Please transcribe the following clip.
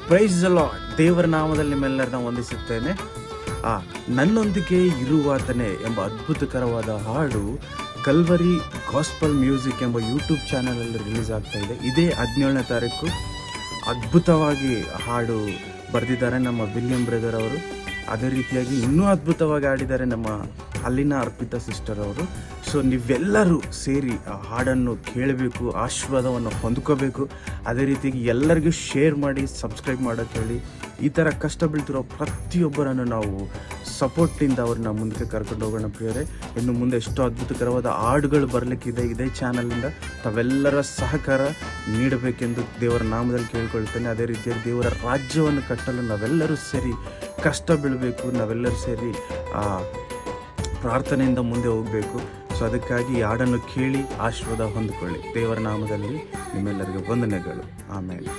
Praise the lord. ದೇವರ ನಾಮದಲ್ಲಿ ನಿಮ್ಮೆಲ್ಲರನ್ನ ವಂದಿಸುತ್ತೇನೆ. ನನ್ನೊಂದಿಗೆ ಇರುವಾತನೇ ಎಂಬ ಅದ್ಭುತಕರವಾದ ಹಾಡು ಕಲ್ವರಿ ಗಾಸ್ಪಲ್ ಮ್ಯೂಸಿಕ್ ಎಂಬ ಯೂಟ್ಯೂಬ್ ಚಾನಲಲ್ಲಿ ರಿಲೀಸ್ ಆಗ್ತಾ ಇದೆ. ಇದೇ 17ನೇ ತಾರೀಕು. ಅದ್ಭುತವಾಗಿ ಹಾಡು ಬರೆದಿದ್ದಾರೆ ನಮ್ಮ ವಿಲಿಯಂ ಬ್ರದರ್ ಅವರು. ಅದೇ ರೀತಿಯಾಗಿ ಇನ್ನೂ ಅದ್ಭುತವಾಗಿ ಹಾಡಿದ್ದಾರೆ ನಮ್ಮ ಅಲ್ಲಿನ ಅರ್ಪಿತಾ ಸಿಸ್ಟರ್ ಅವರು. ಸೊ ನೀವೆಲ್ಲರೂ ಸೇರಿ ಆ ಹಾಡನ್ನು ಕೇಳಬೇಕು, ಆಶೀರ್ವಾದವನ್ನು ಹೊಂದ್ಕೋಬೇಕು. ಅದೇ ರೀತಿಯಾಗಿ ಎಲ್ಲರಿಗೂ ಶೇರ್ ಮಾಡಿ, ಸಬ್ಸ್ಕ್ರೈಬ್ ಮಾಡೋಕ್ಕೆ ಹೇಳಿ. ಈ ಥರ ಕಷ್ಟ ಬೀಳ್ತಿರೋ ಪ್ರತಿಯೊಬ್ಬರನ್ನು ನಾವು ಸಪೋರ್ಟಿಂದ ಅವ್ರನ್ನ ಮುಂದಕ್ಕೆ ಕರ್ಕೊಂಡು ಹೋಗೋಣ ಪ್ರಿಯರೇ. ಇನ್ನು ಮುಂದೆ ಎಷ್ಟೋ ಅದ್ಭುತಕರವಾದ ಹಾಡುಗಳು ಬರಲಿಕ್ಕಿದೆ. ಇದೇ ಚಾನಲಿಂದ ತಾವೆಲ್ಲರ ಸಹಕಾರ ನೀಡಬೇಕೆಂದು ದೇವರ ನಾಮದಲ್ಲಿ ಕೇಳ್ಕೊಳ್ತೇನೆ. ಅದೇ ರೀತಿಯಾಗಿ ದೇವರ ರಾಜ್ಯವನ್ನು ಕಟ್ಟಲು ನಾವೆಲ್ಲರೂ ಸೇರಿ ಕಷ್ಟ ಬೀಳಬೇಕು, ನಾವೆಲ್ಲರೂ ಸೇರಿ ಪ್ರಾರ್ಥನೆಯಿಂದ ಮುಂದೆ ಹೋಗಬೇಕು. ಸೊ ಅದಕ್ಕಾಗಿ ಈ ಹಾಡನ್ನು ಕೇಳಿ ಆಶೀರ್ವಾದ ಹೊಂದಿಕೊಳ್ಳಿ. ದೇವರ ನಾಮದಲ್ಲಿ ನಿಮ್ಮೆಲ್ಲರಿಗೂ ವಂದನೆಗಳು. ಆಮೇಲೆ